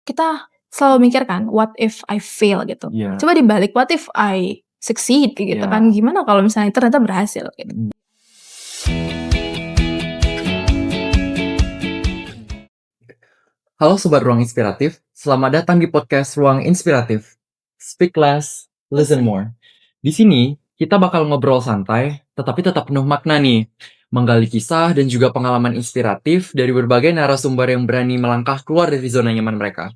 kita selalu mikir kan, what if I fail gitu. Iya. Coba dibalik, what if I succeed gitu Iya. kan. Gimana kalau misalnya ternyata berhasil gitu. Mhm. Halo Sobat Ruang Inspiratif, selamat datang di podcast Ruang Inspiratif. Speak less, listen more. Di sini, kita bakal ngobrol santai, tetapi tetap penuh makna nih. Menggali kisah dan juga pengalaman inspiratif dari berbagai narasumber yang berani melangkah keluar dari zona nyaman mereka.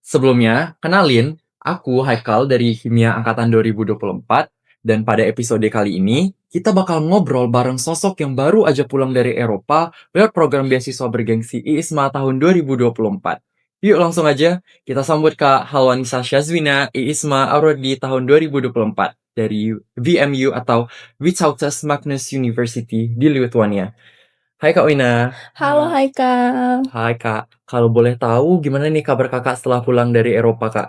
Sebelumnya, kenalin, aku Haikal dari Kimia Angkatan 2024, dan pada episode kali ini, kita bakal ngobrol bareng sosok yang baru aja pulang dari Eropa lewat program beasiswa bergengsi IISMA tahun 2024. Yuk langsung aja, kita sambut Kak Halwanisa Syazwina IISMA Award di tahun 2024 dari VMU atau Vytautas Magnus University di Lithuania. Hai Kak Wina. Halo Haikal. Hai Kak, kalau boleh tahu gimana nih kabar Kakak setelah pulang dari Eropa Kak?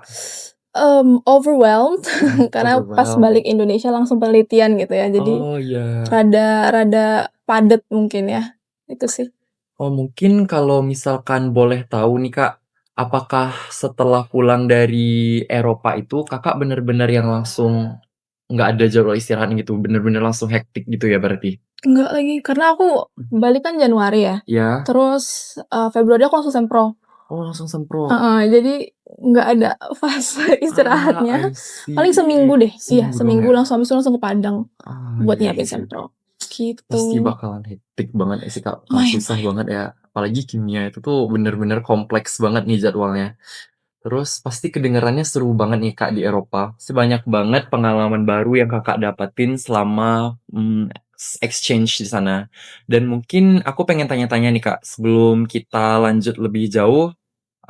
Overwhelmed karena pas Overwhelmed. balik Indonesia langsung penelitian gitu ya. Jadi Oh iya. rada padat mungkin ya. Itu sih. Oh mungkin kalau misalkan boleh tahu nih Kak, apakah setelah pulang dari Eropa itu Kakak bener-bener yang langsung nggak ada jadwal istirahat gitu, bener-bener langsung hektik gitu ya berarti? Enggak lagi, karena aku balik kan Januari ya. Ya. Terus Februari aku langsung sempro. Oh langsung sempro. Jadi nggak ada fase istirahatnya. I see. Paling seminggu deh. Iya, Seminggu seminggu doang ya? langsung habis itu langsung ke Padang buat Iya nyiapin sih. sempro. Pasti Gitu. bakalan hektik banget ya sih Kak, Lumayan. susah banget ya. Apalagi kimia itu tuh bener-bener kompleks banget nih jadwalnya. Terus pasti kedengarannya seru banget nih Kak di Eropa. Sebanyak banget pengalaman baru yang Kakak dapetin selama exchange di sana. Dan mungkin aku pengen tanya-tanya nih Kak, sebelum kita lanjut lebih jauh,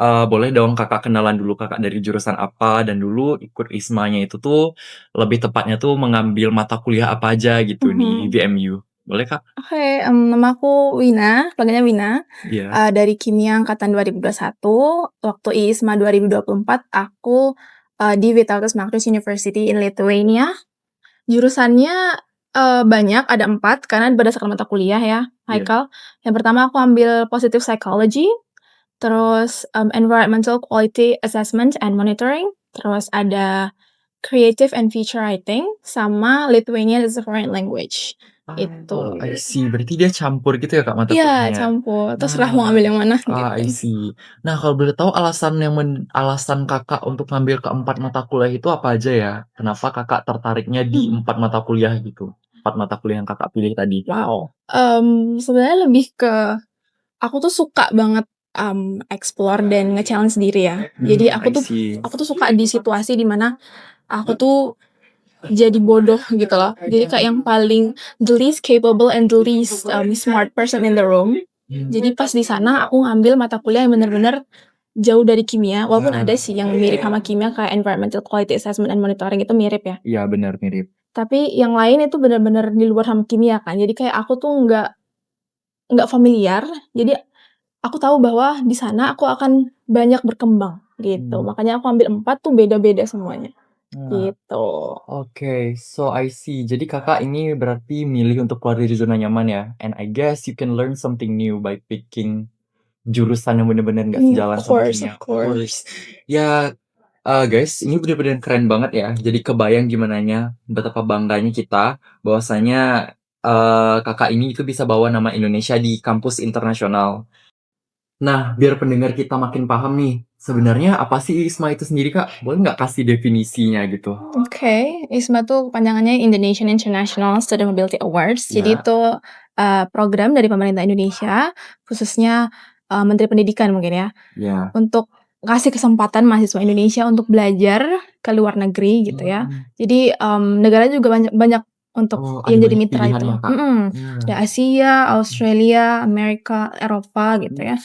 boleh dong Kakak kenalan dulu Kakak dari jurusan apa, dan dulu ikut ISMA-nya itu tuh lebih tepatnya tuh mengambil mata kuliah apa aja gitu di VMU. Boleh Kak? Oke, nama aku Wina, panggilnya Wina. Iya. Dari Kimia Angkatan 2021. Waktu IISMA 2024, aku di Vytautas Magnus University in Lithuania. Jurusannya banyak, ada 4 karena berdasarkan mata kuliah ya, Haikal. Yang pertama aku ambil Positive Psychology, terus Environmental Quality Assessment and Monitoring, terus ada Creative and Feature Writing, sama Lithuanian as a Foreign Language. Itu. I see. Berarti dia campur gitu ya Kak mata Iya, kuliahnya? campur. Terserah mau ngambil yang mana I gitu. see. Nah, kalau boleh tahu alasan Kakak untuk ngambil ke-4 mata kuliah itu apa aja ya? Kenapa Kakak tertariknya di 4 mata kuliah gitu? 4 mata kuliah yang Kakak pilih tadi. Wow. Sebenarnya lebih ke aku tuh suka banget explore dan nge-challenge diri ya. Jadi I see. aku tuh suka di situasi di mana aku tuh jadi bodoh gitu loh. Jadi kayak yang paling the least capable and the least smart person in the room. Jadi pas di sana aku ngambil mata kuliah yang bener-bener jauh dari kimia, walaupun ada sih yang mirip sama kimia kayak Environmental Quality Assessment and Monitoring itu mirip ya. Iya, benar mirip. Tapi yang lain itu bener-bener di luar sama kimia kan. Jadi kayak aku tuh nggak familiar. Jadi aku tahu bahwa di sana aku akan banyak berkembang gitu. Makanya aku ambil 4 tuh beda-beda semuanya. Gitu. Oke, so I see. Jadi Kakak ini berarti milih untuk keluar dari zona nyaman ya? And I guess you can learn something new by picking jurusan yang bener-bener nggak sejalan sama kimia. Of course. Ya, guys, ini bener-bener keren banget ya. Jadi kebayang gimananya, betapa bangganya kita bahwasanya Kakak ini itu bisa bawa nama Indonesia di kampus internasional. Nah, biar pendengar kita makin paham nih, sebenarnya apa sih ISMA itu sendiri Kak? Boleh nggak kasih definisinya gitu? Oke, ISMA tuh kepanjangannya Indonesian International Student Mobility Awards. Jadi Ya. itu program dari pemerintah Indonesia, khususnya Menteri Pendidikan mungkin ya, Ya. untuk ngasih kesempatan mahasiswa Indonesia untuk belajar ke luar negeri gitu ya. Jadi negara juga banyak untuk ada yang jadi banyak mitra itu. pilihannya, Kak. Ada Asia, Australia, Amerika, Eropa gitu ya.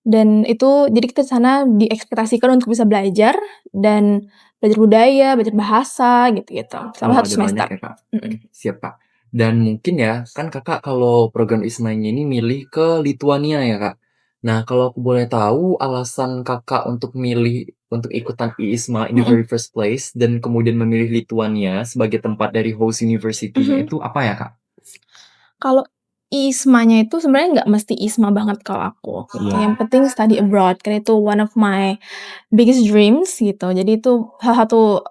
Dan itu jadi kita di sana diekspektasikan untuk bisa belajar dan belajar budaya, belajar bahasa gitu-gitu. Selama 1 ada semester. banyak ya, Kak. Siap, Kak. Dan mungkin ya, kan Kakak kalau program ISMA-nya ini milih ke Lituania ya, Kak. Nah, kalau aku boleh tahu alasan Kakak untuk milih untuk ikutan ISMA in the very first place dan kemudian memilih Lituania sebagai tempat dari host university-nya itu apa ya, Kak? Kalau ISMA-nya itu sebenarnya nggak mesti ISMA banget kalau aku, gitu. Iya. Yang penting study abroad, karena itu one of my biggest dreams gitu. Jadi itu salah satu,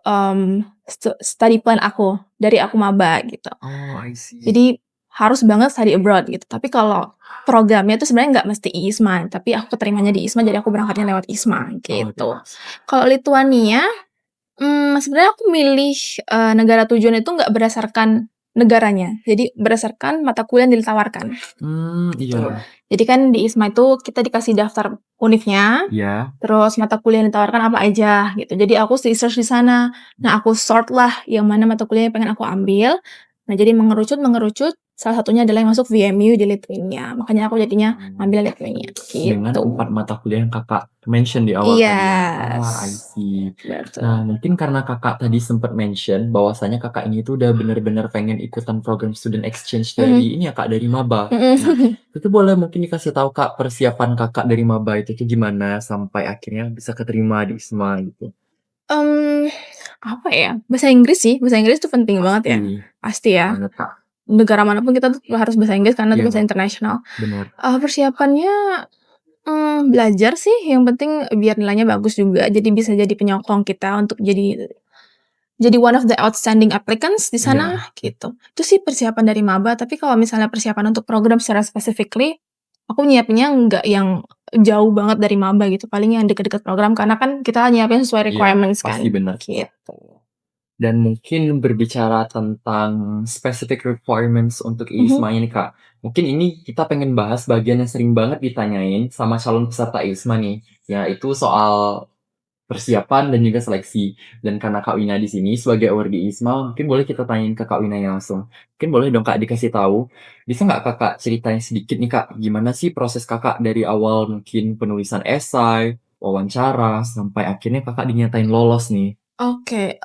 study plan aku, dari aku maba gitu. Oh, I see. Jadi harus banget study abroad gitu. Tapi kalau programnya itu sebenarnya nggak mesti ISMA, tapi aku keterimanya di ISMA, jadi aku berangkatnya lewat ISMA gitu. Kalau Lituania, sebenarnya aku milih, negara tujuan itu nggak berdasarkan negaranya, jadi berdasarkan mata kuliah yang ditawarkan. Iya. Jadi kan di ISMA itu kita dikasih daftar univnya, Iya. terus mata kuliah yang ditawarkan apa aja gitu. Jadi aku research di sana. Nah, aku sort lah yang mana mata kuliah yang pengen aku ambil. Nah, jadi mengerucut, salah satunya adalah yang masuk VMU di Lithuania. Makanya aku jadinya ambil Lithuania Dengan gitu. 4 mata kuliah yang Kakak mention di awal tadi ya? Yes. I see. Betul. Nah, mungkin karena Kakak tadi sempat mention bahwasanya Kakak ini tuh udah bener-bener pengen ikutan program student exchange dari ini ya Kak, dari maba. Nah, itu boleh mungkin dikasih tahu Kak, persiapan Kakak dari maba itu tuh gimana sampai akhirnya bisa keterima di ISMA gitu? Apa ya, bahasa Inggris sih, bahasa Inggris itu penting banget ya, Pasti, pasti ya. banget Kak. Negara manapun kita tuh harus bahasa Inggris karena itu Iya, bahasa internasional. bener. Persiapannya, belajar sih, yang penting biar nilainya bagus juga, jadi bisa jadi penyokong kita untuk jadi one of the outstanding applicants di sana, gitu. Itu sih persiapan dari maba, tapi kalau misalnya persiapan untuk program secara specifically, aku nyiapinnya nggak yang jauh banget dari maba gitu, paling yang deket-deket program, karena kan kita nyiapin sesuai Iya, requirements kan, pasti bener. gitu. Dan mungkin berbicara tentang specific requirements untuk ISMA ini Kak, mungkin ini kita pengen bahas bagian yang sering banget ditanyain sama calon peserta ISMA nih, yaitu soal persiapan dan juga seleksi. Dan karena Kak Wina di sini sebagai award di ISMA, mungkin boleh kita tanyain ke Kak Wina langsung. Mungkin boleh dong Kak dikasih tahu, bisa nggak Kakak ceritain sedikit nih Kak, gimana sih proses Kakak dari awal mungkin penulisan esai, wawancara, sampai akhirnya Kakak dinyatain lolos nih? Oke,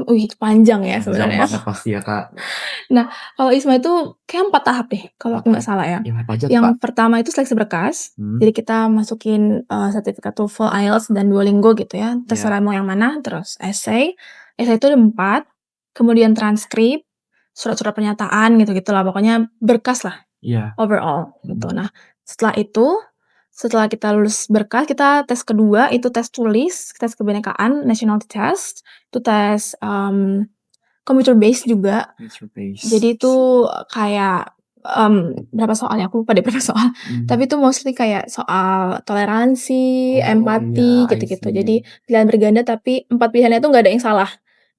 wih itu panjang ya Panjang sebenarnya. banget pasti ya Kak. Nah, kalau ISMA itu kayak 4 tahap deh, kalau aku nggak salah ya. Yang apa aja tuh Kak? Yang pertama itu seleksi berkas, Hmm. jadi kita masukin, sertifikat TOEFL, IELTS, dan Duolingo gitu ya, Iya. terserah mau yang mana. Terus esai itu ada 4, kemudian transkrip, surat-surat pernyataan gitu-gitulah, pokoknya berkas lah Iya. overall gitu. Nah, setelah itu, setelah kita lulus berkas, kita tes kedua itu tes tulis, tes kebinekaan, nationality test, itu tes, computer based juga. Nature based. Jadi itu kayak, berapa soal ya, aku lupa deh berapa soal, tapi itu mostly kayak soal toleransi, Oh, empati, iya, I gitu-gitu. see. Jadi pilihan berganda tapi 4 pilihannya itu nggak ada yang salah,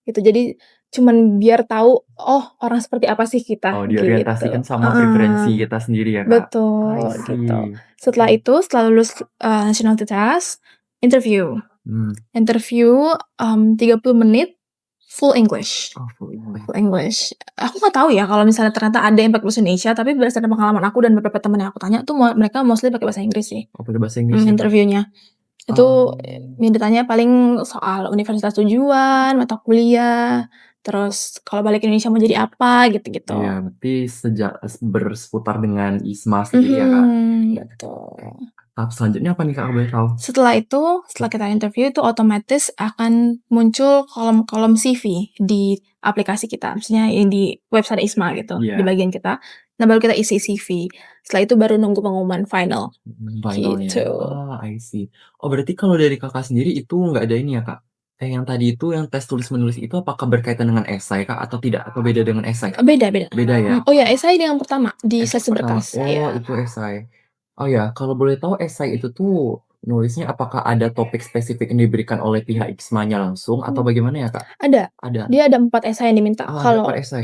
gitu. Jadi cuman biar tahu, oh orang seperti apa sih kita, Oh, gitu. diorientasikan sama preferensi kita sendiri ya Kak? I Betul, gitu. see. Setelah itu, setelah lulus, nationality test, interview. Hmm. Interview, 30 menit full English. Oh, full English. Full English. Aku nggak tahu ya kalau misalnya ternyata ada yang pakai bahasa Indonesia, tapi berdasarkan pengalaman aku dan beberapa temen yang aku tanya tuh mereka mostly pakai bahasa Inggris sih, Oh, pakai bahasa Inggris ya Kak? interviewnya. Itu, Oh. yang ditanya paling soal universitas tujuan, mata kuliah, terus kalau balik ke Indonesia mau jadi apa, gitu-gitu. Iya, berarti berseputar dengan ISMA sendiri ya Kak? Betul. Tahap selanjutnya apa nih Kak, kalau boleh tahu? Setelah itu, setelah kita interview itu otomatis akan muncul kolom-kolom CV di aplikasi kita, maksudnya yang di website ISMA gitu, Iya. di bagian kita. Nah, baru kita isi CV. Setelah itu baru nunggu pengumuman final. Finalnya. Gitu. I see. Oh, berarti kalau dari Kakak sendiri itu nggak ada ini ya Kak? Yang tadi itu yang tes tulis-menulis itu apakah berkaitan dengan esai Kak, atau tidak? Atau beda dengan esai Kak? Beda beda. Beda ya? Oh ya, esai yang pertama di Esai seleksi pertama. berkas. Oh, Iya. itu esai. Oh ya, kalau boleh tahu esai itu tuh nulisnya apakah ada topik spesifik yang diberikan oleh pihak ISMA-nya langsung atau bagaimana ya Kak? Ada. Ada. Dia ada 4 esai yang diminta. Oh, ada Kalau 4 esai.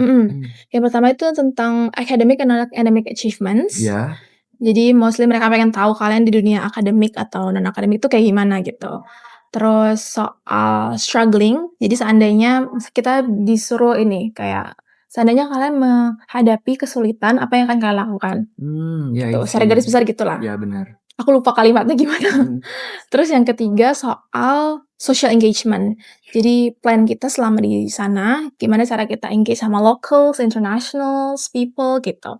yang pertama itu tentang academic and non-academic achievements. Iya. Jadi mostly mereka pengen tahu kalian di dunia akademik atau non-akademik itu kayak gimana gitu. Terus soal struggling, jadi seandainya kita disuruh ini, kayak seandainya kalian menghadapi kesulitan, apa yang akan kalian lakukan? Ya, I Tuh, secara see. garis besar gitulah. Iya, benar. Aku lupa kalimatnya gimana. Terus yang ketiga soal social engagement. Jadi plan kita selama di sana, gimana cara kita engage sama locals, internationals, people gitu.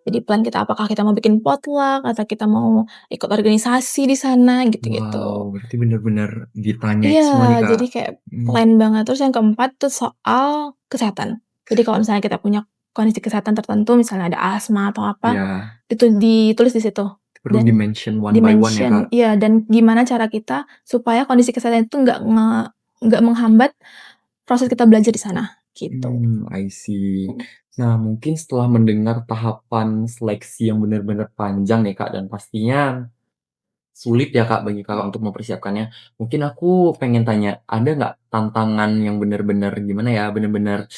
Jadi plan kita apakah kita mau bikin potluck atau kita mau ikut organisasi di sana gitu-gitu. Wow, berarti benar-benar ditanya Iya, semua nih Kak. jadi kayak plan banget. Terus yang keempat tuh soal kesehatan. Jadi kalau misalnya kita punya kondisi kesehatan tertentu, misalnya ada asma atau apa, Iya, itu ditulis di situ. perlu Dan di-mention one by one ya, Kak? iya, dan gimana cara kita supaya kondisi kesehatan itu nggak menghambat proses kita belajar di sana, gitu. I see. Nah, mungkin setelah mendengar tahapan seleksi yang benar-benar panjang nih, Kak, dan pastinya sulit ya, Kak, bagi Kakak untuk mempersiapkannya. Mungkin aku pengen tanya, ada nggak tantangan yang benar-benar gimana ya, benar-benar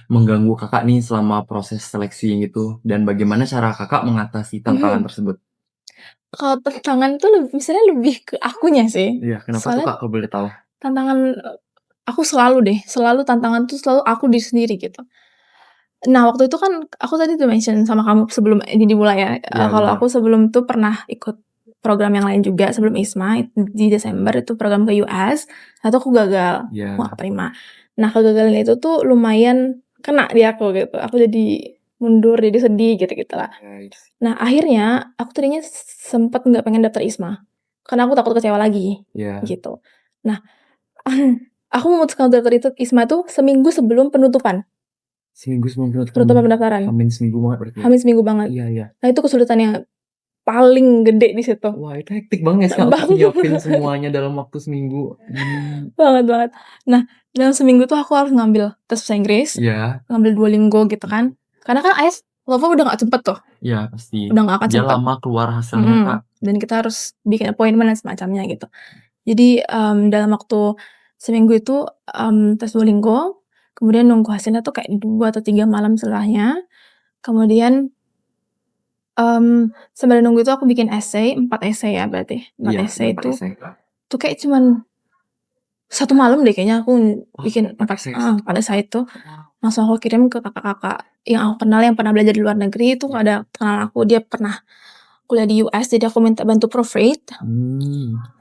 mengganggu Kakak nih selama proses seleksi gitu? Dan bagaimana cara Kakak mengatasi tantangan Mhm. tersebut? Kalau tantangan tuh misalnya lebih ke akunya sih. Iya, kenapa tuh, Soalnya Kak, kalau boleh tahu? tantangan, aku selalu deh, selalu tantangan tuh selalu aku diri sendiri gitu. Nah, waktu itu kan aku tadi udah mention sama kamu sebelum ini dimulai ya, Iya, kalau benar. aku sebelum tuh pernah ikut program yang lain juga sebelum ISMA, di Desember itu program ke US, nah itu aku gagal, aku Iya, nggak keterima. Nah, kegagalan itu tuh lumayan kena di aku gitu, aku jadi mundur, jadi sedih gitu-gitulah. guys. Nah, akhirnya aku tadinya sempet nggak pengen daftar ISMA, karena aku takut kecewa lagi, Iya, gitu. Nah, aku memutuskan untuk daftar itu ISMA tuh seminggu sebelum penutupan seminggu sebelum penutupan, penutupan pendaftaran. Hamin seminggu banget berarti ya? Hamil seminggu banget. Iya, iya. Nah, itu kesulitan yang paling gede di situ. Wah, itu hektik banget ya, Kak, untuk nyiapin Banget semuanya dalam waktu seminggu. banget banget. Nah, dalam seminggu tuh aku harus ngambil tes bahasa Inggris, Iya, ngambil Duolingo gitu kan. Karena kan IELTS TOEFL udah nggak cepet tuh, iya pasti. udah nggak akan Dia cepet. lama keluar hasilnya, Kak. Dan kita harus bikin appointment dan semacamnya gitu. Jadi, dalam waktu seminggu itu, tes Duolingo, kemudian nunggu hasilnya tuh kayak 2 atau 3 malam setelahnya. Kemudian, sembari nunggu itu aku bikin essay, 4 essay ya berarti, 4 Iya, essay dapat itu esai. tuh kayak cuman 1 malam deh kayaknya aku Oh, bikin dapat esai. 4 essay itu, Wow. langsung aku kirim ke kakak-kakak yang aku kenal yang pernah belajar di luar negeri itu Iya. ada kenal aku, dia pernah kuliah di US, jadi aku minta bantu proofread.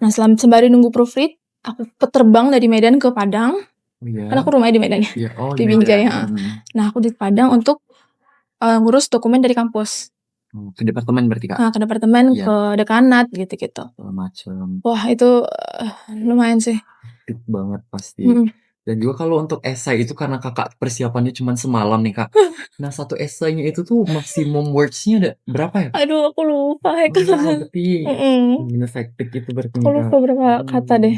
Nah, sembari nunggu proofread, aku terbang dari Medan ke Padang, Oh, iya? kan aku rumahnya di Medan ya, Iya, oh di di Binjai, Medan, heeh. Nah, aku di Padang untuk, ngurus dokumen dari kampus, Ke departemen berarti, Kak? ke departemen, Iya, ke dekanat, gitu-gitu. segala macem. Wah, itu, lumayan sih. Hektik banget pasti. Mhm. Dan juga kalau untuk esai itu karena Kakak persiapannya cuman semalam nih, Kak. Nah, satu esainya itu tuh maksimum words-nya ada berapa ya, Kak? Aduh, aku lupa Oh, Kak. berarti Mhm. bener hektik itu berarti Aku nih, lupa Kak. berapa kata deh.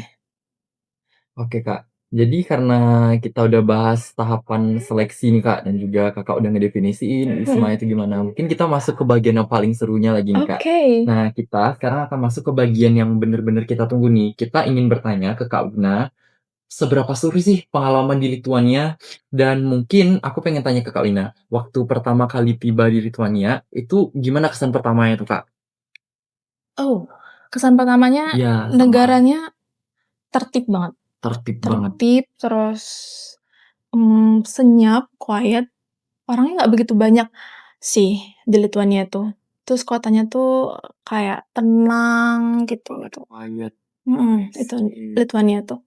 Oke, Kak. Jadi karena kita udah bahas tahapan seleksi nih, Kak, dan juga Kakak udah ngedefinisiin Mhm. ISMA itu gimana, mungkin kita masuk ke bagian yang paling serunya lagi nih, Kak. Oke. Nah, kita sekarang akan masuk ke bagian yang bener-bener kita tunggu nih. Kita ingin bertanya ke Kak Una, seberapa seru sih pengalaman di Lituania? Dan mungkin aku pengen tanya ke Kak Lina, waktu pertama kali tiba di Lituania, itu gimana kesan pertamanya tuh, Kak? Oh, kesan pertamanya Iya, sama. negaranya tertib banget, Tertib banget. tertib terus, senyap, quiet, orangnya nggak begitu banyak sih di Lituania tuh. Terus kotanya tuh kayak tenang gitu gitu. Quiet. Itu Sih. Lituania tuh.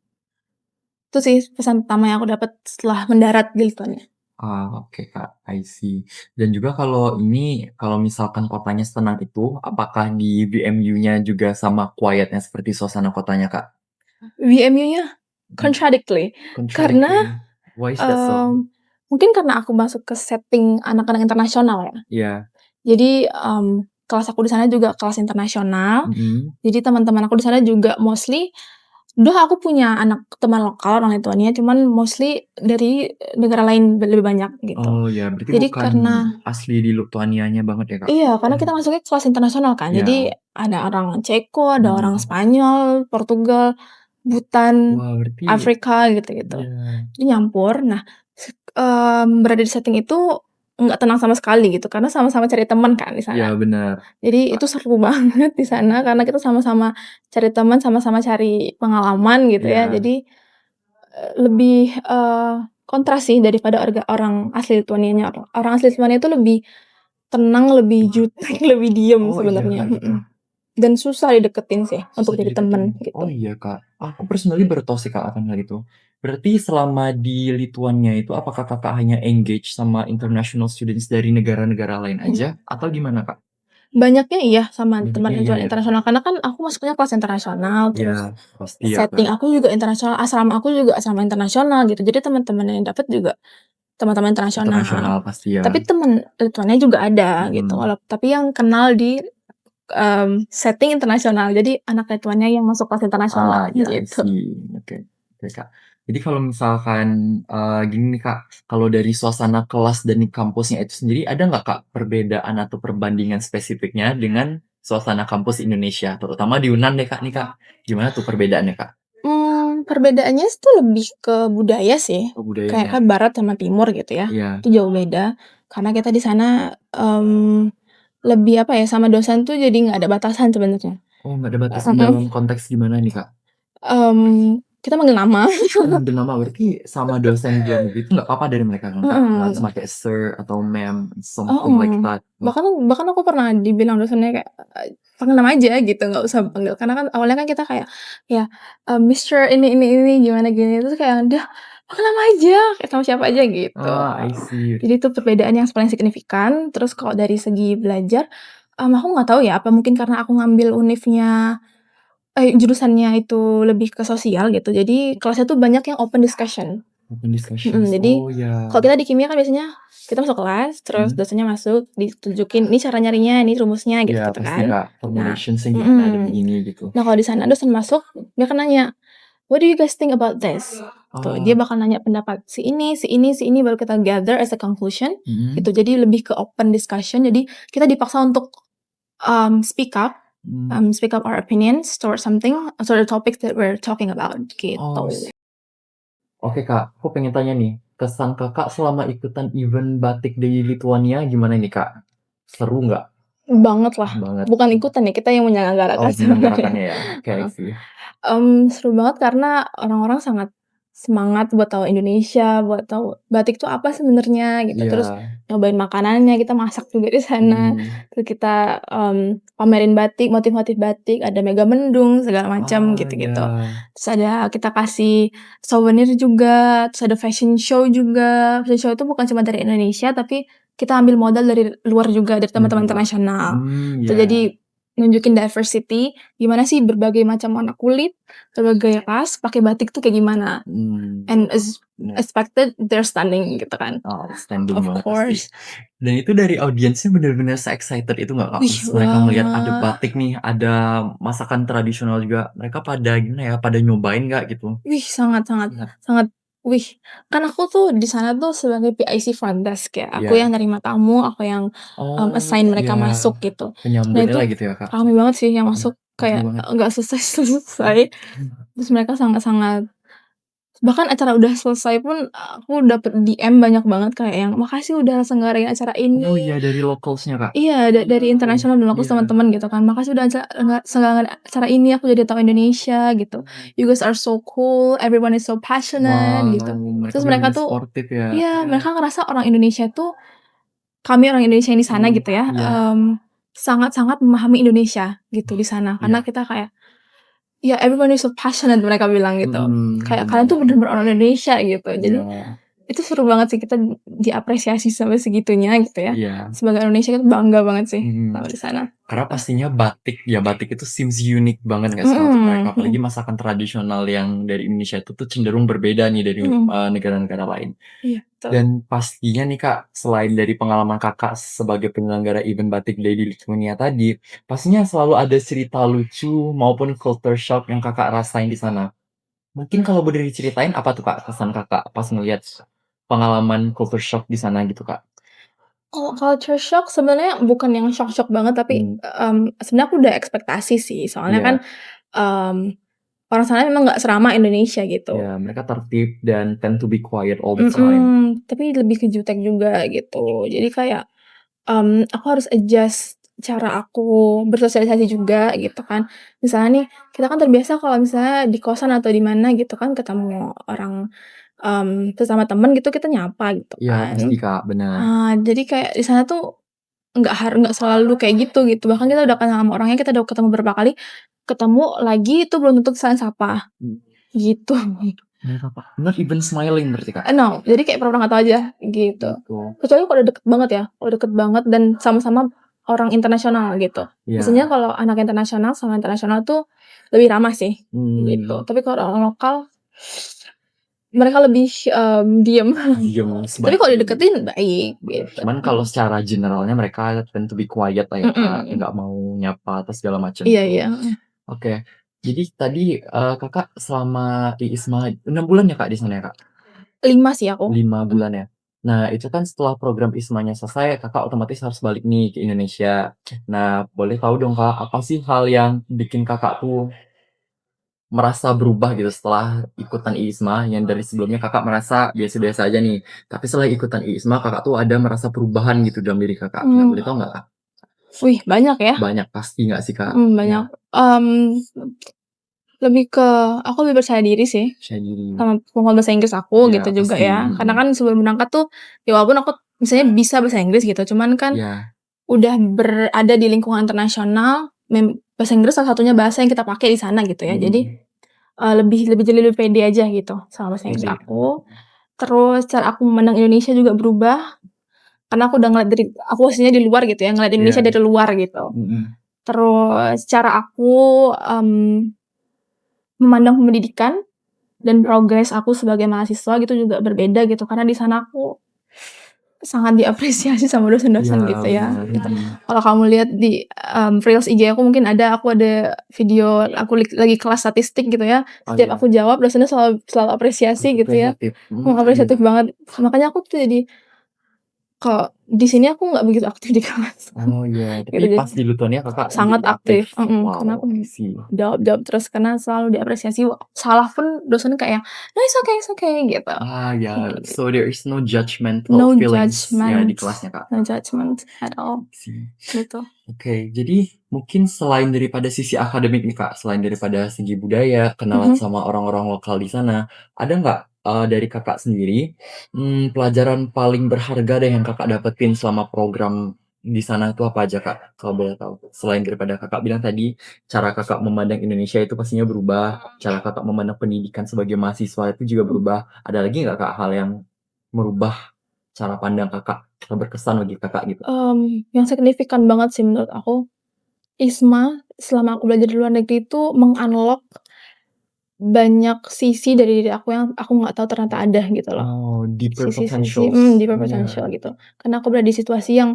Itu sih pesan pertama yang aku dapat setelah mendarat di Lituania. Ah, oke, Kak, I see. Dan juga kalau misalkan kotanya setenang itu, apakah di VMU-nya juga sama quiet-nya seperti suasana kotanya, Kak? VMU-nya Mhm. contradictory, karena, Contradictory. Why is that so? mungkin karena aku masuk ke setting anak-anak internasional ya. Iya. Jadi, kelas aku di sana juga kelas internasional, Mhm. jadi teman-teman aku di sana juga mostly aku punya anak teman lokal orang Lituania, cuman mostly dari negara lain lebih banyak gitu. Oh, ya, berarti Jadi bukan karena asli di Lituanianya banget ya, Kak? iya, karena kita Mmm. masuknya kelas internasional kan, jadi Iya. ada orang Ceko, ada orang Mhm. Spanyol, Portugal, Butan, Wah, berarti Afrika gitu-gitu. iya. Jadi nyampur. Nah, berada di setting itu nggak tenang sama sekali gitu, karena sama-sama cari teman kan di Iya, sana. bener. Jadi itu seru banget di sana karena kita sama-sama cari teman, sama-sama cari pengalaman gitu ya. Iya. Jadi, lebih, kontras sih daripada orang asli Lituanianya. Orang asli Lituania itu lebih tenang, lebih jutek, lebih diem Oh, iya, sebenarnya, Kak, gitu? dan susah dideketin sih untuk Susah jadi temen dideketin. Oh, gitu. iya, Kak. Aku personally baru tahu sih, Kak, akan hal itu. Berarti selama di Lituania itu apakah Kakak hanya engage sama international students dari negara-negara lain Mhm. aja atau gimana, Kak? Banyaknya iya sama teman Banyaknya iya ya? internasional, karena kan aku masuknya kelas internasional, Iya, terus pasti ya, Kak. setting aku juga internasional, asrama aku juga asrama internasional gitu. Jadi teman-teman yang dapet juga teman-teman Internasional internasional. pasti ya. Tapi temen Lituania juga ada gitu, tapi yang kenal di setting internasional. Jadi anak Lituania yang masuk kelas internasional Ya, I gitu. see. Oke, Kak. Jadi kalau misalkan gini nih Kak, kalau dari suasana kelas dan di kampusnya itu sendiri ada nggak Kak perbedaan atau perbandingan spesifiknya dengan suasana kampus Indonesia, terutama di Yunan deh Kak nih Kak. Gimana tuh perbedaannya Kak? Perbedaannya itu lebih ke budaya sih, Oh, kayak budayanya. kan barat sama timur gitu ya, Iya. itu jauh beda. Karena kita di sana, lebih apa ya, sama dosen tuh jadi nggak ada batasan sebenarnya. Oh, nggak ada batasan Mhm, dalam konteks gimana nih Kak? kita manggil nama. Oh, manggil nama berarti sama dosen luar negeri itu nggak apa-apa dari mereka kan Kak? Nggak harus Mhm, pakai sir atau ma'am, something like heeh. that. Bahkan bahkan aku pernah dibilang dosennya kayak, panggil nama aja gitu, nggak usah panggil karena kan awalnya kan kita kayak, ya, "Mister ini, gimana gini," terus kayak, "Udah panggil nama aja, kayak sama siapa aja," gitu. Oh, I see. Jadi itu perbedaan yang paling signifikan. Terus kalau dari segi belajar, aku nggak tahu ya, apa mungkin karena aku ngambil jurusannya itu lebih ke sosial gitu, jadi kelasnya tuh banyak yang open discussion. Open discussions. Jadi Oh, ya. kalau kita di kimia kan biasanya kita masuk kelas, terus dosennya masuk, ditunjukin, "Ini cara nyarinya, ini rumusnya," Iya, gitu-gitu pasti kan. Kak, Nah formulationsnya gimana, ada mhm. begini gitu. Nah kalau di sana dosen masuk, dia akan nanya, "What do you guys think about this?" Tuh, dia Oh, bakal nanya pendapat si ini, baru kita gather as a conclusion, mhm, gitu. Jadi lebih ke open discussion, jadi kita dipaksa untuk, speak up, mmm, speak up our opinions towards something, toward the topics that we're talking about, gitu. oh, oke Kak, aku pengen tanya nih, kesan Kakak selama ikutan event Batik di Lituania gimana nih Kak? Seru nggak? Banget lah, Banget. bukan ikutan ya, kita yang Oh, menyelenggarakan sebenarnya. menyelenggarakannya ya? Oke, I Heeh. see. Seru banget karena orang-orang sangat semangat buat tahu Indonesia, buat tahu batik tuh apa sebenarnya gitu, terus Iya, nyobain makanannya, kita masak juga di sana, mhm. terus kita, pamerin batik, motif-motif batik, ada megamendung, segala macam Ah, gitu-gitu. ya, Terus kita kasih souvenir juga, terus ada fashion show juga. Fashion show itu bukan cuma dari Indonesia, tapi kita ambil modal dari luar juga, dari dari teman-teman luar. internasional. Itu Ya, jadi nunjukin diversity, gimana sih berbagai macam warna kulit, berbagai ras, pakai batik tuh kayak gimana. And as bener. expected, they're stunning gitu kan. Oh, outstanding Of banget pasti. course. Dan itu dari audiensnya bener-bener se-excited itu nggak Kak, Wih, pas mereka ngelihat ada banget. batik nih, ada masakan tradisional juga, mereka pada gimana ya, pada nyobain nggak gitu? Wih, sangat sangat Iya. sangat wih, kan aku tuh di sana tuh sebagai PIC front desk ya, aku yang Iya. nerima tamu, aku yang, Oh, assign mereka iya, masuk gitu. Nah penyambutnya itu lah gitu ya, Kak? rame banget sih yang Iya, masuk, rame kayak banget. nggak selesai-selesai, terus mereka sangat-sangat. Bahkan acara udah selesai pun, aku dapet DM banyak banget kayak yang, "Makasih udah selenggarain acara Oh iya, ini." dari locals-nya, Kak? Iya, dari Oh, internasional dan lokus iya. teman-teman gitu kan, "Makasih udah selenggarain acara ini, aku jadi tahu Indonesia," gitu. "You guys are so cool, everyone is so passionate," gitu. Wow, mereka Terus mereka bener-bener tuh sportif ya? iya, mereka ngerasa orang Indonesia tuh kami orang Indonesia yang di sana gitu ya, Iya, sangat-sangat memahami Indonesia gitu di sana. Karena iya, kita kayak, "Ya, everyone is so passionate," mereka bilang gitu. Kayak, "Kalian tuh bener, bener-bener orang Indonesia," gitu. Jadi iya, itu seru banget sih, kita diapresiasi sampai segitunya gitu ya. iya, Sebagai orang Indonesia kita bangga banget sih mhm. sama di sana. Karena pastinya batik, ya batik itu seems unique banget nggak sih Kak, untuk mereka? Mhm Apalagi mhm masakan tradisional yang dari Indonesia itu tuh cenderung berbeda nih dari, mhm. negara-negara lain. Iya, betul. Dan pastinya nih Kak, selain dari pengalaman Kakak sebagai penyelenggara event Batik Day di Lithuania tadi, pastinya selalu ada cerita lucu maupun culture shock yang Kakak rasain di sana. Mungkin kalau boleh diceritain apa tuh Kak, kesan Kakak pas ngelihat pengalaman culture shock di sana gitu Kak? Kalau culture shock sebenarnya bukan yang shock-shock banget, tapi, Mmm, sebenarnya aku udah ekspektasi sih. Soalnya kan, iya. mmm, orang sana memang nggak seramah Indonesia Ya, gitu. mereka tertib dan tend to be quiet all the time. Tapi lebih ke jutek juga gitu. Jadi kayak, aku harus adjust cara aku bersosialisasi juga gitu kan. Misalnya nih, kita kan terbiasa kalau misalnya di kosan atau di mana gitu kan ketemu orang, sesama temen gitu kita nyapa gitu Iya pasti kan. Kak, benar. Jadi kayak di sana tuh nggak selalu kayak gitu, bahkan kita udah kenal sama orangnya, kita udah ketemu beberapa kali, ketemu lagi itu belum tentu saling sapa, Mmm, gitu. bener Kak, not even smiling berarti Kak? No, jadi kayak pura-pura nggak tahu aja, gitu. Gitu. Kecuali kalau udah deket banget ya, kalau deket banget dan sama-sama orang internasional gitu. Biasanya Iya, kalau anak internasional sama internasional tuh lebih ramah sih, gitu. mmm. Tapi kalau orang lokal Mereka lebih, diem. Diem Tapi kalau dideketin baik, gitu. Cuman kalau secara generalnya mereka tend to be quiet lah ya, Kak, Mhm. nggak mau nyapa atau segala macam. Iya iya, Oke. Jadi tadi, Kakak selama di ISMA 6 bulan ya, Kak, di sana ya, Kak? 5 sih aku. 5 bulan ya. Nah, itu kan setelah program ISMA-nya selesai, Kakak otomatis harus balik nih ke Indonesia. Nah, boleh tahu dong, Kak, apa sih hal yang bikin Kakak tuh merasa berubah gitu setelah ikutan ISMA, yang dari sebelumnya Kakak merasa biasa-biasa aja nih, tapi setelah ikutan ISMA Kakak tuh ada merasa perubahan gitu dalam diri Kakak. Nah, boleh tahu nggak, Kak? Wih banyak ya, Banyak pasti nggak sih, Kak? banyak. Ya, Lebih ke aku lebih percaya diri sih, share diri. sama kemampuan bahasa Inggris aku Ya, gitu juga pasti. ya. Karena kan sebelum berangkat tuh, ya walaupun aku misalnya bisa bahasa Inggris gitu, cuman kan Ya, udah berada di lingkungan internasional, bahasa Inggris salah satunya bahasa yang kita pakai di sana gitu ya. Jadi, lebih pede aja gitu sama bahasa Inggris pede. aku. Terus cara aku memandang Indonesia juga berubah, karena aku udah ngeliat dari aku posisinya di luar gitu ya, ngeliat Indonesia Iya. dari luar gitu. Terus cara aku, memandang pendidikan dan progres aku sebagai mahasiswa gitu juga berbeda gitu, karena di sana aku sangat diapresiasi sama dosen-dosen Iya, gitu ya. benar. Kalau kamu lihat di, reels IG aku mungkin aku ada video aku lagi kelas statistik gitu ya, Oh, setiap iya. aku jawab dosennya selalu selalu apresiasi gitu ya, Apresiatif. apresiatif Iya. banget. Makanya aku tuh jadi, kok di sini aku nggak begitu aktif di kelas Oh, iya. gitu, Tapi jadi pas di Lutonia Kakak sangat jadi aktif? aktif, karena Wow, aku I see. jawab terus karena selalu diapresiasi, salah pun dosennya kayak yang, "No, it's okay," gitu. Ah, ya. Gitu. So there is no judgmental No feelings ya di judgment, kelasnya, Kak? no judgment at all, Sih. gitu. Oke, jadi mungkin selain daripada sisi akademik nih, Kak, selain daripada segi budaya, kenalan sama orang-orang lokal di sana, ada nggak, dari Kakak sendiri, pelajaran paling berharga deh yang Kakak dapetin selama program di sana itu apa aja, Kak? Kalau boleh tahu. Selain daripada Kakak bilang tadi, cara Kakak memandang Indonesia itu pastinya berubah, cara Kakak memandang pendidikan sebagai mahasiswa itu juga berubah. Ada lagi nggak, Kak, hal yang merubah cara pandang Kakak, atau berkesan bagi Kakak gitu? Yang signifikan banget sih menurut aku, ISMA selama aku belajar di luar negeri itu meng-unlock banyak sisi dari diri aku yang aku nggak tahu ternyata ada gitu loh. Oh, deeper Sisi-sisi potentials. deeper Iya, potential gitu. Karena aku berada di situasi yang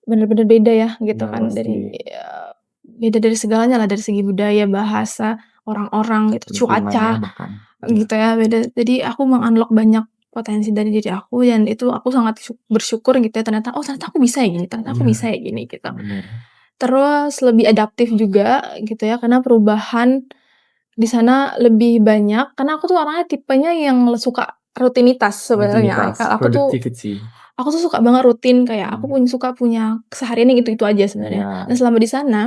bener-bener beda ya gitu iya kan, pasti. beda dari segalanya lah, dari segi budaya, bahasa, orang-orang gitu, Lingkungan ya cuaca bahkan. Iya, gitu ya, beda. Jadi aku meng-unlock banyak potensi dari diri aku dan itu aku sangat bersyukur gitu ya, ternyata, "Oh ternyata aku bisa ya gini, ternyata aku iya, bisa ya gini," gitu. bener. Terus lebih adaptif juga gitu ya, karena perubahan di sana lebih banyak, karena aku tuh orangnya tipenya yang suka rutinitas sebenarnya. Rutinitas, Kalau productivity. aku tuh suka banget rutin, kayak aku Mmm, suka punya keseharian yang itu-itu aja sebenarnya. Dan iya. selama di sana,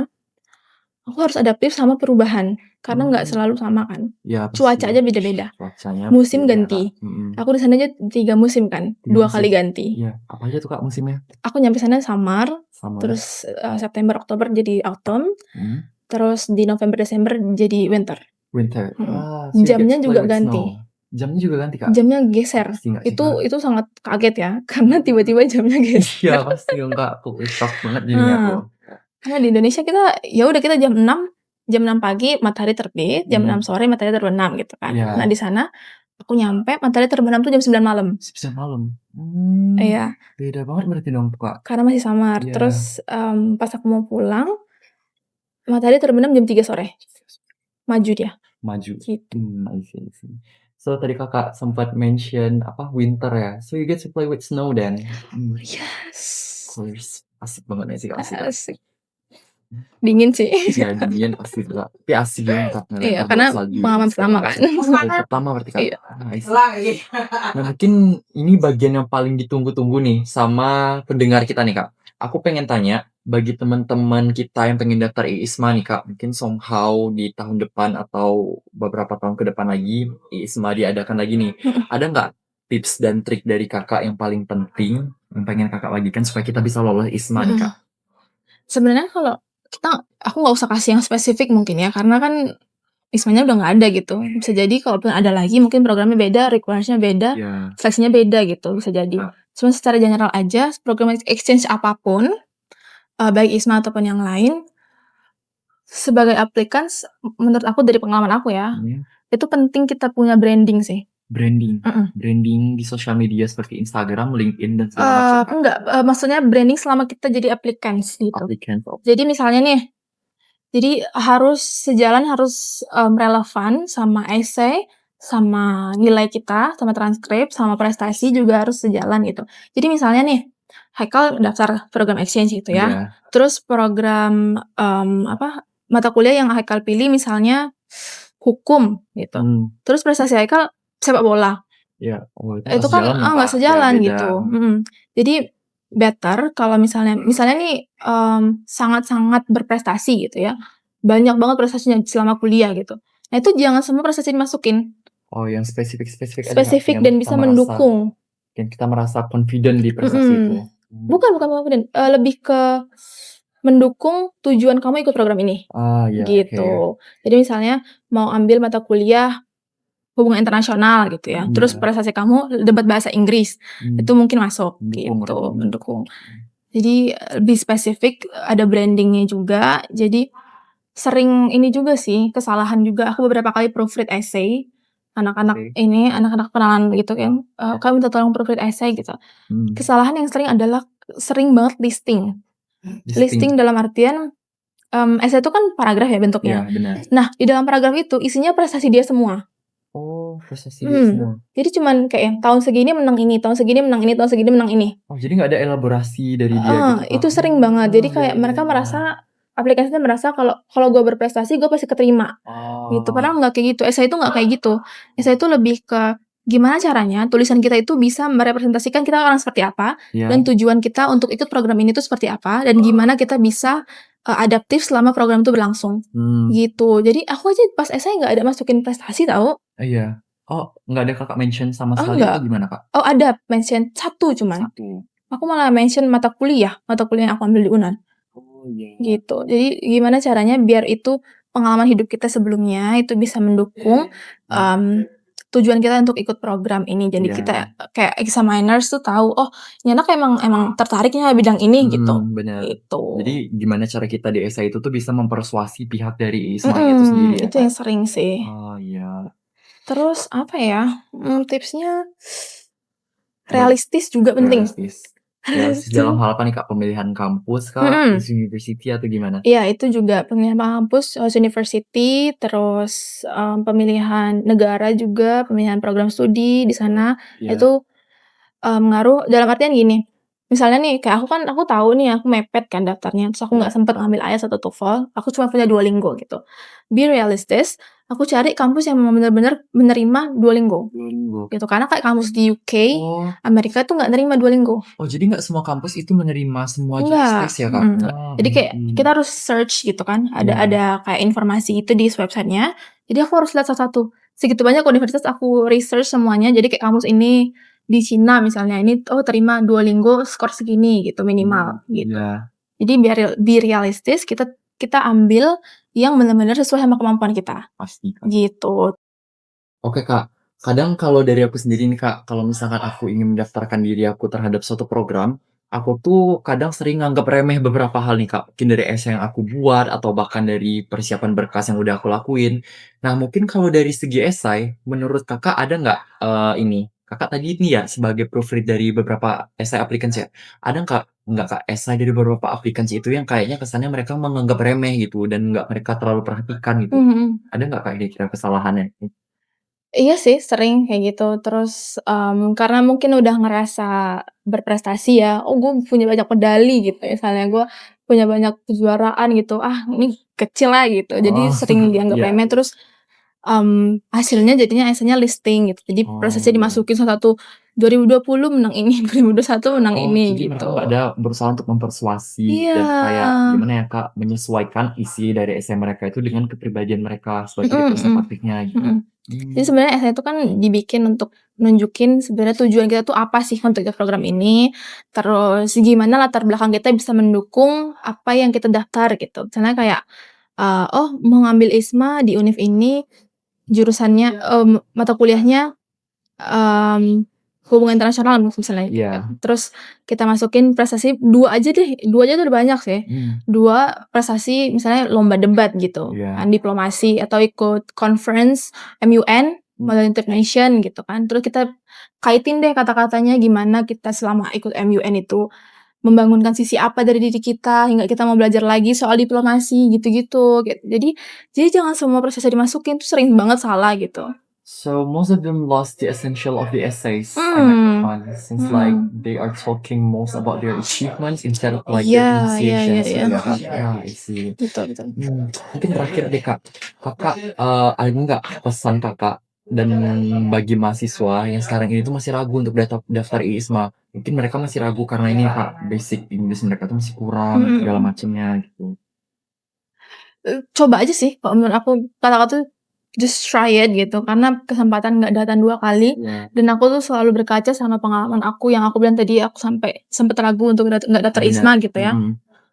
aku harus adaptif sama perubahan, karena nggak Mmm, selalu sama kan. iya pasti. Cuaca aja beda-beda, Cuacanya musim beda, Kak. ganti. Mhm. Aku di sana aja 3 musim kan, 3 2 musim. kali ganti. Iya, apa aja tuh, Kak, musimnya? Aku nyampe sana summer, Summer, terus, September, Oktober jadi autumn, mhm, terus di November, Desember jadi winter. winter. Mhm. Ah, so you get Jamnya to play juga with ganti. snow. Jamnya juga ganti, Kak? Jamnya Oh, geser. pasti nggak sih, Kak? Itu sangat kaget ya, karena tiba-tiba jamnya Iya, geser. pasti dong, Kak. Aku shock banget jadinya aku. Heeh. Karena di Indonesia kita, ya udah kita jam 6 pagi matahari terbit, jam 6 Mmm, sore matahari terbenam gitu kan. Nah iya. di sana, aku nyampe matahari terbenam tuh jam 9 malam. Siang malam? Iya, Beda banget berarti dong tuh, Kak? karena masih samar. Iya, Terus, pas aku mau pulang, matahari terbenam jam 3 sore, maju dia, maju. gitu. I see I see. So tadi Kakak sempat mention, apa, winter ya? So you get to play with snow then? Yes, Course. Asik banget nih sih, asik, Kak. asik. Dingin sih. Iya, dingin pasti tuh, Kak. Tapi asik juga Kak, ngeliat Iya, tabur karena salju pengalaman segala pertama kan. macam. Oh, pertama berarti, Kak? Iya. Ah, I see. Nah, mungkin ini bagian yang paling ditunggu-tunggu nih sama pendengar kita nih, Kak. Aku pengen tanya, bagi teman-teman kita yang pengen daftar IISMA nih, Kak, mungkin somehow di tahun depan atau beberapa tahun ke depan lagi, IISMA diadakan lagi nih. Ada nggak tips dan trik dari Kakak yang paling penting yang pengen Kakak bagikan supaya kita bisa lolos IISMA nih, Kak? Sebenarnya kalau aku nggak usah kasih yang spesifik mungkin ya, karena kan ISMA-nya udah nggak ada gitu. Bisa jadi kalaupun ada lagi mungkin programnya beda, requirements-nya beda, Iya, seleksinya beda gitu, bisa jadi. Kak. Cuma secara general aja, program exchange apapun, baik ISMA ataupun yang lain, sebagai applicants, menurut aku dari pengalaman aku ya, Mhm. itu penting kita punya branding sih. Branding. Mhm. Branding di sosial media seperti Instagram, LinkedIn, dan segala macam. Enggak, maksudnya branding selama kita jadi applicants gitu. Applicant. Jadi misalnya nih, jadi harus relevan sama essay, sama nilai kita, sama transkrip, sama prestasi juga harus sejalan gitu. Jadi misalnya nih, Haikal daftar program exchange gitu ya, Iya. terus program, mata kuliah yang Haikal pilih misalnya hukum gitu, terus prestasi Haikal sepak bola. Iya. Oh, itu nggak Itu kan sejalan ya, nggak Kak? Ya sejalan beda. gitu, Jadi better kalau misalnya nih, sangat-sangat berprestasi gitu ya, banyak banget prestasinya selama kuliah gitu. Nah itu jangan semua prestasi dimasukin, Oh, yang spesifik-spesifik aja, Kak, spesifik yang dan kita bisa merasa mendukung. confident di prestasi itu. Bukan confident, lebih ke mendukung tujuan kamu ikut program ini, Ah, iya, oke. gitu. Jadi misalnya mau ambil mata kuliah hubungan internasional gitu ya, terus Iya. prestasi kamu debat bahasa Inggris, itu mungkin masuk Mendukung, gitu, berarti. mendukung. Jadi lebih spesifik, ada branding-nya juga. Jadi sering ini juga sih, kesalahan juga. Aku beberapa kali proofread essay, anak-anak kenalan gitu kan, "Kak minta tolong proofread essay," gitu. Kesalahan yang sering adalah sering banget listing. Listing dalam artian, essay itu kan paragraf ya bentuknya. Iya, benar. Nah, di dalam paragraf itu isinya prestasi dia semua. Oh, prestasi dia semua. Jadi cuman kayak yang tahun segini menang ini, tahun segini menang ini, tahun segini menang ini. Oh, jadi nggak ada elaborasi dari dia gitu, Kak? Itu sering banget. Jadi Oh, kayak iya, mereka iya. merasa, aplikasinya merasa kalau gue berprestasi gue pasti keterima, gitu. Oh. Padahal nggak kayak gitu. Essay itu nggak kayak gitu. Essay itu lebih ke gimana caranya tulisan kita itu bisa merepresentasikan kita orang seperti apa, Iya. dan tujuan kita untuk ikut program ini tuh seperti apa, dan gimana kita bisa adaptif selama program itu berlangsung, gitu. Jadi aku aja pas essay nggak ada masukin prestasi tahu. Iya. Oh, nggak ada Kakak mention sama Oh sekali atau enggak. gimana, Kak? Oh ada mention 1 cuman. Aku malah mention mata kuliah yang aku ambil di UNAN. Oh, iya. Gitu. Jadi gimana caranya biar itu pengalaman hidup kita sebelumnya itu bisa mendukung, tujuan kita untuk ikut program ini. Jadi kita kayak examiners tuh tahu, "Oh, ini anak emang tertariknya bidang ini," gitu. Bener. Gitu. Jadi gimana cara kita di essay itu tuh bisa mempersuasi pihak dari ISMA itu sendiri ya, Itu Kak? yang sering sih. Oh, iya. Terus apa ya, tipsnya realistis juga penting. Realistis dalam hal apa nih, Kak? Pemilihan kampus kah? University atau gimana? Iya, itu juga pemilihan kampus, university, terus, pemilihan negara juga, pemilihan program studi di sana, Iya. itu, ngaruh dalam artian gini, misalnya nih kayak aku tahu nih aku mepet kan daftarnya, terus aku nggak sempet ngambil IELTS atau TOEFL, aku cuma punya Duolingo gitu. Be realistis, aku cari kampus yang memang bener-bener menerima Duolingo, gitu. Karena kayak kampus di UK, Oh. Amerika tuh nggak nerima Duolingo. Oh, jadi nggak semua kampus itu menerima semua jurus Enggak, tes ya, Kak? Oh, jadi kayak kita harus search gitu kan, Iya. ada kayak informasi itu di website-nya, jadi aku harus lihat satu-satu. Segitu banyak universitas aku research semuanya, jadi kayak kampus ini di Cina misalnya, ini terima Duolingo skor segini gitu minimal, gitu. Iya. Jadi biar be realistis, kita ambil yang benar-benar sesuai sama kemampuan kita, Pasti, Kak. gitu. Oke, Kak. Kadang kalau dari aku sendiri nih, Kak, kalau misalkan aku ingin mendaftarkan diri aku terhadap suatu program, aku tuh kadang sering nganggap remeh beberapa hal nih, Kak. Mungkin dari essay yang aku buat atau bahkan dari persiapan berkas yang udah aku lakuin. Nah, mungkin kalau dari segi essay, menurut Kakak ada nggak, Kakak tadi ini ya sebagai proofread dari beberapa essay applicants ya, ada nggak, Kak, essay dari beberapa applicants itu yang kayaknya kesannya mereka menganggap remeh gitu dan nggak mereka terlalu perhatikan gitu? Ada nggak, Kak, kira-kira kesalahannya? Iya sih, sering kayak gitu. Terus, karena mungkin udah ngerasa berprestasi ya, "Oh, gue punya banyak medali," gitu. Misalnya gue punya banyak kejuaraan gitu, "Ah, ini kecil lah," gitu. Jadi Oh, sering dianggap iya. remeh, terus, hasilnya jadinya essay-nya listing gitu. Jadi Oh, prestasi iya. dimasukin satu-satu, 2020 menang ini, 2021 menang Oh, ini, jadi mereka nggak gitu. ada berusaha untuk mempersuasi Iya. dan kayak gimana ya, Kak, menyesuaikan isi dari essay mereka itu dengan kepribadian mereka sebagai representatifnya gitu. Jadi sebenarnya essay itu kan dibikin untuk nunjukin sebenarnya tujuan kita tuh apa sih untuk ikut program ini, terus gimana latar belakang kita bisa mendukung apa yang kita daftar gitu. Misalnya kayak, oh mau ngambil ISMA di univ ini, jurusannya, mata kuliahnya, hubungan internasional misalnya. Iya. Terus kita masukin prestasi 2 aja deh, 2 aja tuh udah banyak sih. 2 prestasi misalnya lomba debat gitu, Iya. kan diplomasi atau ikut conference MUN model internation gitu kan. Terus kita kaitin deh kata-katanya gimana kita selama ikut MUN itu membangunkan sisi apa dari diri kita hingga kita mau belajar lagi soal diplomasi gitu-gitu. Jadi jangan semua prosesnya dimasukin, tuh sering banget salah gitu. So most of them lost the essential of the essays. I Hmm. might find since like Hmm. they are talking most about their achievements instead of like Iya, their iya, pronunciation. iya. Yeah, I see. Betul. Mungkin terakhir deh Kak, Kakak ada nggak pesan Kakak dan bagi mahasiswa yang sekarang ini tuh masih ragu untuk daftar IISMA? Mungkin mereka masih ragu karena ini Kak, basic English mereka tuh masih kurang segala macamnya gitu. Coba aja sih kalau menurut aku, kata-kata tuh just try it gitu, karena kesempatan nggak datang 2 kali. Yeah. Dan aku tuh selalu berkaca sama pengalaman aku yang aku bilang tadi, aku sampai sempet ragu untuk nggak daftar ISMA gitu ya.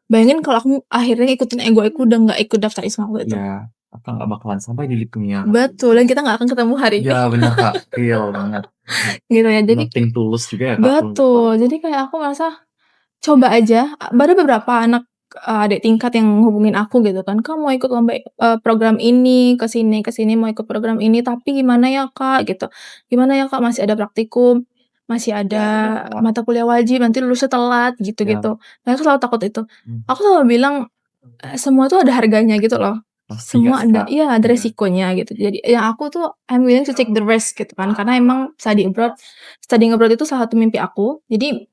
Bayangin kalau aku akhirnya ikutin ego aku udah nggak ikut daftar ISMA waktu itu. Iya, Kakak nggak bakalan sampai di Lithuania. Betul, dan kita nggak akan ketemu hari ini. Ya benar Kak, real banget. Gitu ya, jadi Nothing tulus juga ya Kak. betul, jadi kayak aku merasa coba aja. Ada beberapa anak adik tingkat yang hubungin aku gitu kan, "Kak mau ikut lomba program ini, ke sini mau ikut program ini, tapi gimana ya Kak?" Gitu. "Gimana ya Kak, masih ada praktikum, masih ada mata kuliah wajib, nanti lulusnya telat," gitu-gitu. Nah aku selalu takut itu. Aku selalu bilang, semua tuh ada harganya gitu loh. Pasti Semua nggak sih, ada Kak? iya ada Iya. resikonya gitu. Jadi yang aku tuh I'm willing to take the risk gitu kan, karena emang studying abroad itu salah satu mimpi aku. Jadi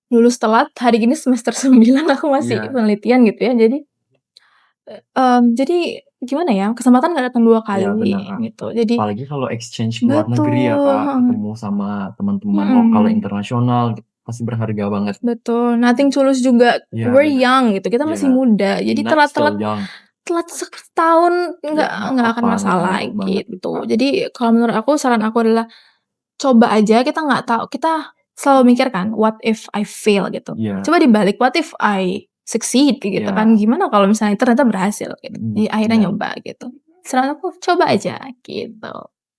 lulus telat, hari gini semester 9 aku masih Iya. penelitian gitu ya. Jadi gimana ya, kesempatan nggak datang 2 Iya kali benar Kak. gitu. Jadi Apalagi kalau exchange ke luar negeri ya betul, Kak, ketemu sama teman-teman lokal internasional, pasti berharga banget. betul, nothing tulus juga. Iya, We're benar. young gitu, kita masih Iya. muda. Jadi Not still telat-telat young. setahun Ya, nggak akan apa-apa, masalah nggak banget. gitu. Jadi kalau menurut aku, saran aku adalah coba aja, kita nggak tahu, kita selalu mikir kan, "What if I fail?" Gitu. Iya. Coba dibalik, "What if I succeed?" Gitu Iya. kan, gimana kalau misalnya ternyata berhasil gitu. Jadi akhirnya Iya. nyoba gitu. Saran aku coba aja gitu.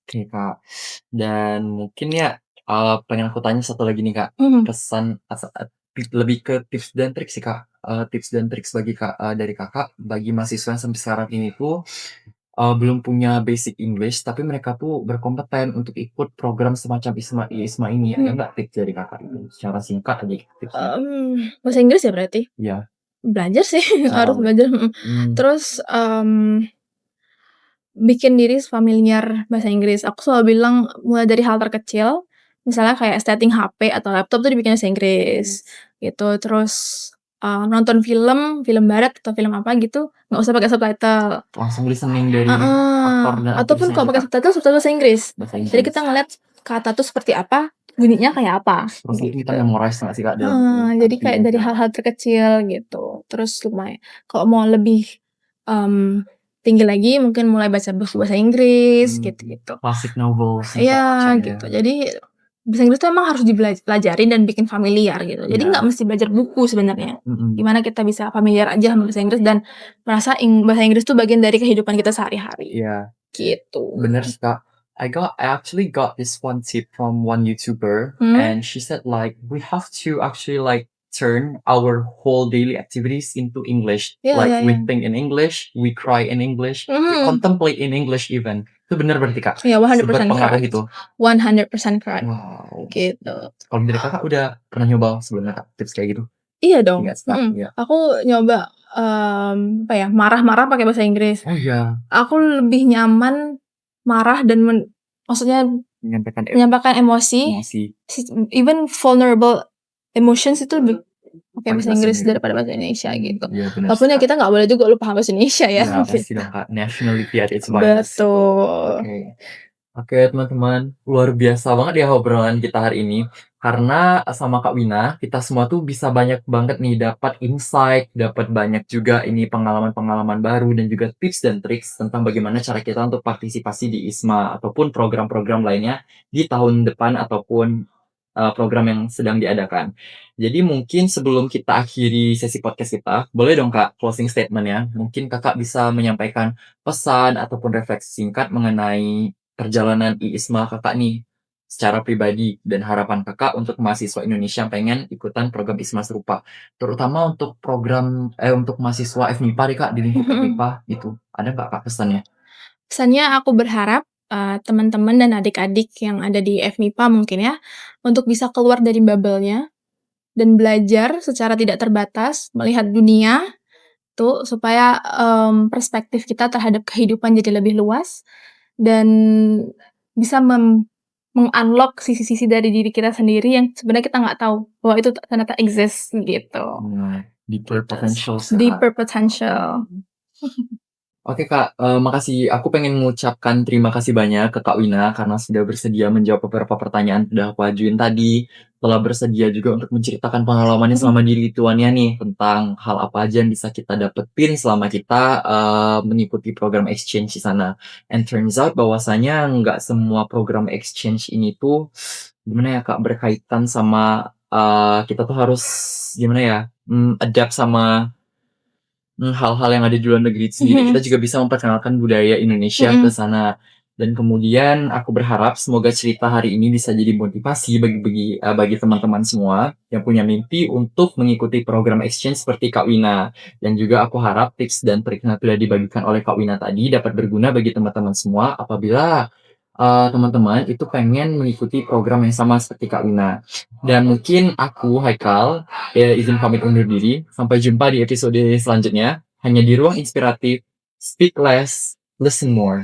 Oke Kak, dan mungkin ya, pengen aku tanya satu lagi nih Kak, kesan lebih ke tips dan trik sih Kak, tips dan trik dari Kakak, bagi mahasiswa yang sampai sekarang ini tuh, belum punya basic English, tapi mereka tuh berkompeten untuk ikut program semacam IISMA ini, ada nggak tips dari Kakak itu? Secara singkat aja tipsnya. Bahasa Inggris ya berarti? Iya. Belajar sih, harus Heeh. belajar, Mmm. Terus, bikin diri familiar bahasa Inggris. Aku selalu bilang mulai dari hal terkecil, misalnya kayak setting HP atau laptop tuh dibikin bahasa Inggris, gitu. Terus, nonton film barat atau film apa gitu, nggak usah pakai subtitle. Langsung listening dari aktor dan Ataupun aktrisnya kalau itu pakai Kak? subtitle bahasa Inggris. Bahasa Jadi Inggris. kita ngeliat kata tuh seperti apa, bunyinya kayak apa, Terus nanti kita gitu. memorize nggak sih Kak dalam Jadi hati kayak dari juga? hal-hal terkecil gitu. Terus kalau mau lebih, tinggi lagi mungkin mulai baca buku bahasa Inggris gitu-gitu. Classic novels yang Kakak baca Iya ya? gitu. Jadi bahasa Inggris tuh emang harus pelajarin dan bikin familiar gitu. Jadi Iya. nggak mesti belajar buku sebenarnya. Mhm. Gimana kita bisa familiar aja sama bahasa Inggris dan merasa bahasa Inggris tuh bagian dari kehidupan kita sehari-hari, Iya, gitu. bener sih Kak. I actually got this one tip from one YouTuber, and she said like we have to actually like turn our whole daily activities into English. Iya Like iya we iya. think in English, we cry in English, we contemplate in English even. Itu bener berarti Kak? Iya, 100% Seberpengaruh correct. itu? 100% correct. Wow. Gitu. Kalau dari Kakak udah pernah nyoba sebelumnya Kak tips kayak gitu? Iya dong. Iya Kak? Iya. Aku nyoba, marah-marah pakai bahasa Inggris. Oh iya, Aku lebih nyaman marah dan maksudnya menyampaikan emosi, even vulnerable emotions itu lebih pakai bahasa Inggris daripada bahasa Indonesia gitu. Iya bener Walaupun sih ya Kak. kita nggak boleh juga lupa bahasa Indonesia ya. Iya pasti dong Kak, nationality at its finest. Betul. Oke teman-teman, luar biasa banget ya obrolan kita hari ini. Karena sama Kak Wina, kita semua tuh bisa banyak banget nih dapat insight, dapat banyak juga ini pengalaman-pengalaman baru dan juga tips dan triks tentang bagaimana cara kita untuk partisipasi di ISMA ataupun program-program lainnya di tahun depan ataupun program yang sedang diadakan. Jadi mungkin sebelum kita akhiri sesi podcast kita, boleh dong Kak closing statement ya. Mungkin Kakak bisa menyampaikan pesan ataupun refleksi singkat mengenai perjalanan IISMA Kakak nih secara pribadi dan harapan Kakak untuk mahasiswa Indonesia yang pengen ikutan program ISMA serupa. Terutama untuk untuk mahasiswa FMIPA nih Kak, di lingkup FMIPA gitu. Ada nggak Kak pesannya? Pesannya aku berharap teman-teman dan adik-adik yang ada di FMIPA mungkin ya, untuk bisa keluar dari bubble-nya dan belajar secara tidak terbatas, melihat dunia tuh supaya, perspektif kita terhadap kehidupan jadi lebih luas dan bisa meng-unlock sisi-sisi dari diri kita sendiri yang sebenarnya kita nggak tahu bahwa itu ternyata exist gitu. Deeper potential. Deeper potential. Oke Kak, makasih. Aku pengen mengucapkan terima kasih banyak ke Kak Wina karena sudah bersedia menjawab beberapa pertanyaan yang sudah aku ajuin tadi. Telah bersedia juga untuk menceritakan pengalamannya selama di Lituania nih, tentang hal apa aja yang bisa kita dapetin selama kita mengikuti program exchange di sana. And turns out bahwasanya nggak semua program exchange ini tuh gimana ya Kak, berkaitan sama kita tuh harus gimana ya, adapt sama hal-hal yang ada di luar negeri itu sendiri. Kita juga bisa memperkenalkan budaya Indonesia ke sana. Dan kemudian aku berharap semoga cerita hari ini bisa jadi motivasi bagi teman-teman semua yang punya mimpi untuk mengikuti program exchange seperti Kak Wina. Dan juga aku harap tips dan trik yang sudah dibagikan oleh Kak Wina tadi dapat berguna bagi teman-teman semua apabila teman-teman itu pengen mengikuti program yang sama seperti Kak Wina. Dan mungkin aku, Haikal, izin pamit undur diri. Sampai jumpa di episode selanjutnya. Hanya di Ruang Inspiratif. Speak less, listen more.